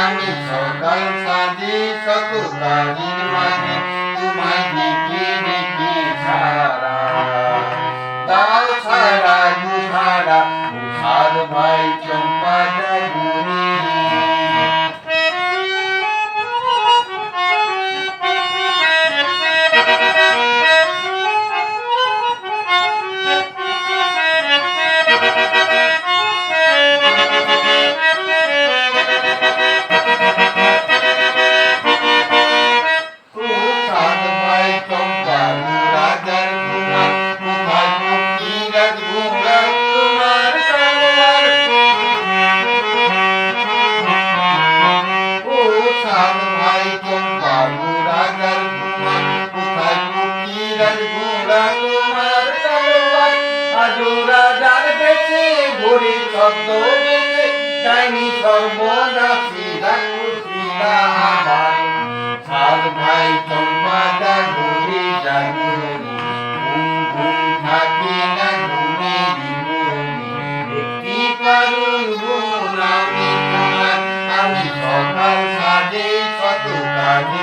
আমি সকাল সাজে শতকালীর মাঝে তোমায় দেখি দেখি সারা দাও সারা দুসারা উষার ভাই চম্পা ডাগুরি ডাইনি সর্বনাশী রাক্ষসীরা আবার সাত ভাই চম্পা ডাগুরি ডাগুরি ঘুম ঘুম থাকে না ঘুমেরি ঘুমি একটি কারণ গুণ আমি তোমার আমি সকাল সাজে শত কাজে